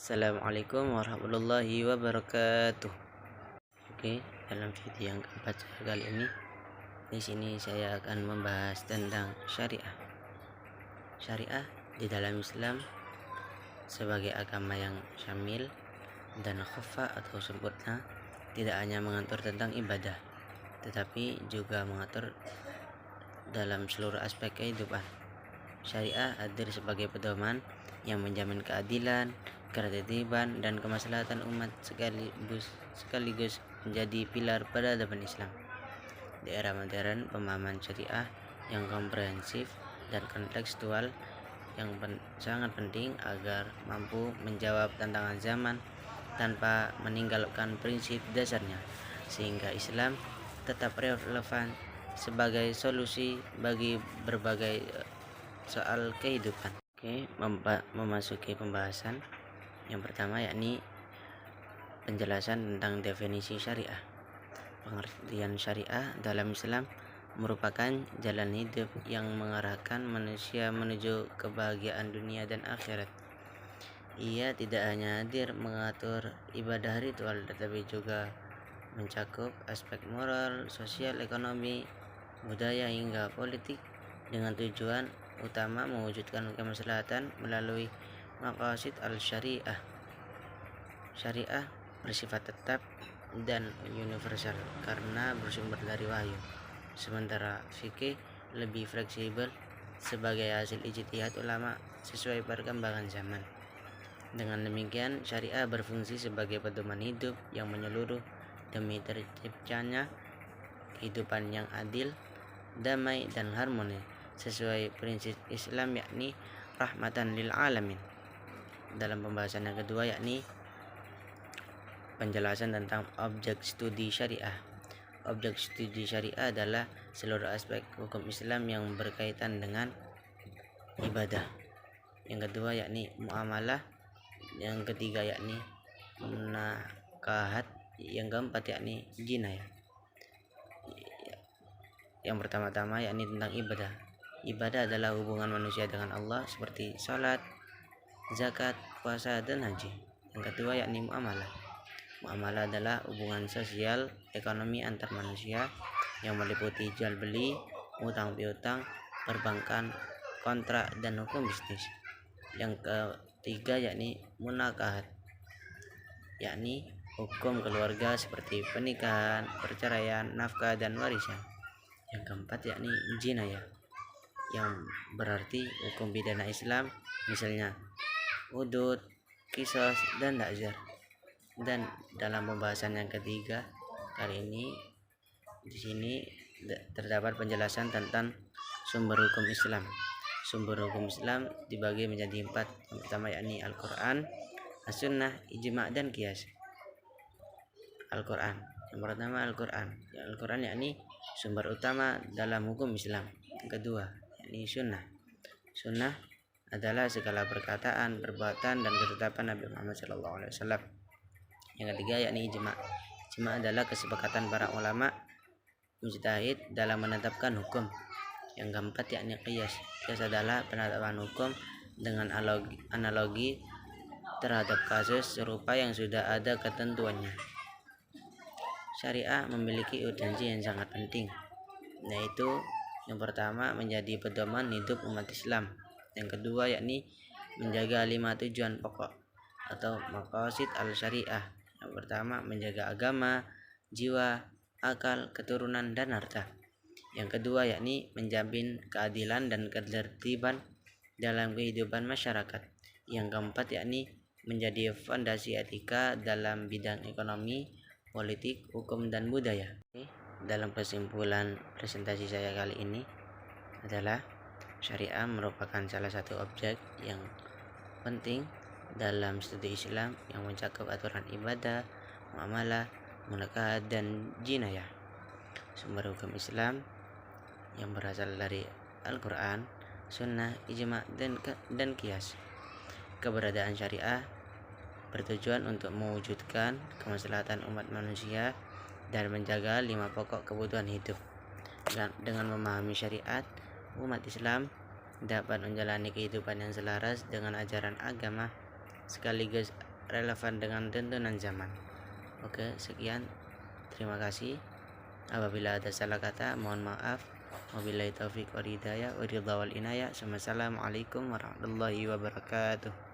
Assalamualaikum warahmatullahi wabarakatuh. Oke, dalam video yang keempat kali ini, di sini saya akan membahas tentang syariah. Syariah di dalam Islam sebagai agama yang syamil dan khafa atau sempurna, tidak hanya mengatur tentang ibadah, tetapi juga mengatur dalam seluruh aspek kehidupan. Syariah hadir sebagai pedoman yang menjamin keadilan, ketertiban, dan kemaslahatan umat sekaligus menjadi pilar peradaban Islam. Di era modern, pemahaman syariah yang komprehensif dan kontekstual yang sangat penting agar mampu menjawab tantangan zaman tanpa meninggalkan prinsip dasarnya, sehingga Islam tetap relevan sebagai solusi bagi berbagai soal kehidupan. Oke, memasuki pembahasan yang pertama, yakni penjelasan tentang definisi syariah. Pengertian syariah dalam Islam merupakan jalan hidup yang mengarahkan manusia menuju kebahagiaan dunia dan akhirat. Ia tidak hanya hadir mengatur ibadah ritual, tetapi juga mencakup aspek moral, sosial, ekonomi, budaya hingga politik, dengan tujuan utama mewujudkan kemaslahatan melalui maqasid al-syariah. Syariah bersifat tetap dan universal karena bersumber dari wahyu, sementara fikih lebih fleksibel sebagai hasil ijtihad ulama sesuai perkembangan zaman. Dengan demikian, syariah berfungsi sebagai pedoman hidup yang menyeluruh demi terciptanya kehidupan yang adil, damai, dan harmonis sesuai prinsip Islam, yakni rahmatan lil alamin. Dalam pembahasan yang kedua, yakni penjelasan tentang objek studi syariah. Objek studi syariah adalah seluruh aspek hukum Islam yang berkaitan dengan ibadah. Yang kedua, yakni muamalah. Yang ketiga, yakni munakahat. Yang keempat, yakni jinayah. Yang pertama-tama, yakni tentang ibadah. Ibadah adalah hubungan manusia dengan Allah seperti salat, zakat, puasa, dan haji. Yang kedua, yakni muamalah. Muamalah adalah hubungan sosial ekonomi antar manusia yang meliputi jual beli, utang piutang, perbankan, kontrak, dan hukum bisnis. Yang ketiga, yakni munakahat, yakni hukum keluarga seperti pernikahan, perceraian, nafkah, dan warisan. Yang keempat, yakni jinayah, yang berarti hukum pidana Islam, misalnya hudud, qisas, dan ta'zir. Dan dalam pembahasan yang ketiga kali ini, di sini terdapat penjelasan tentang sumber hukum Islam. Sumber hukum Islam dibagi menjadi 4. Yang pertama, yakni Al-Quran, As-Sunnah, Ijma', dan Qiyas. Al-Quran. Yang pertama, Al-Quran. Al-Quran yakni sumber utama dalam hukum Islam. Yang kedua, yakni Sunnah. Sunnah adalah segala perkataan, perbuatan, dan ketetapan Nabi Muhammad SAW. Yang ketiga, yakni Ijma'. Ijma' adalah kesepakatan para ulama mujtahid dalam menetapkan hukum. Yang keempat, yakni Qiyas. Qiyas adalah penetapan hukum dengan analogi terhadap kasus serupa yang sudah ada ketentuannya. Syariah memiliki urgensi yang sangat penting, yaitu yang pertama, menjadi pedoman hidup umat Islam. Yang kedua, yakni menjaga 5 tujuan pokok atau maqasid al-syariah. Yang pertama, menjaga agama, jiwa, akal, keturunan, dan harta. Yang kedua, yakni menjamin keadilan dan ketertiban dalam kehidupan masyarakat. Yang keempat, yakni menjadi fondasi etika dalam bidang ekonomi, politik, hukum, dan budaya. Dalam kesimpulan presentasi saya kali ini adalah syariah merupakan salah satu objek yang penting dalam studi Islam yang mencakup aturan ibadah, muamalah, munakahat, dan jinayah. Sumber hukum Islam yang berasal dari Al-Quran, Sunnah, Ijma', dan Qiyas. Keberadaan syariah bertujuan untuk mewujudkan kemaslahatan umat manusia dan menjaga 5 pokok kebutuhan hidup. Dengan memahami syariat, umat Islam dapat menjalani kehidupan yang selaras dengan ajaran agama sekaligus relevan dengan tuntunan zaman. Oke, sekian. Terima kasih. Apabila ada salah kata, mohon maaf. Wabillahi taufiq wal hidayah wa ridha wal inayah. Wassalamualaikum warahmatullahi wabarakatuh.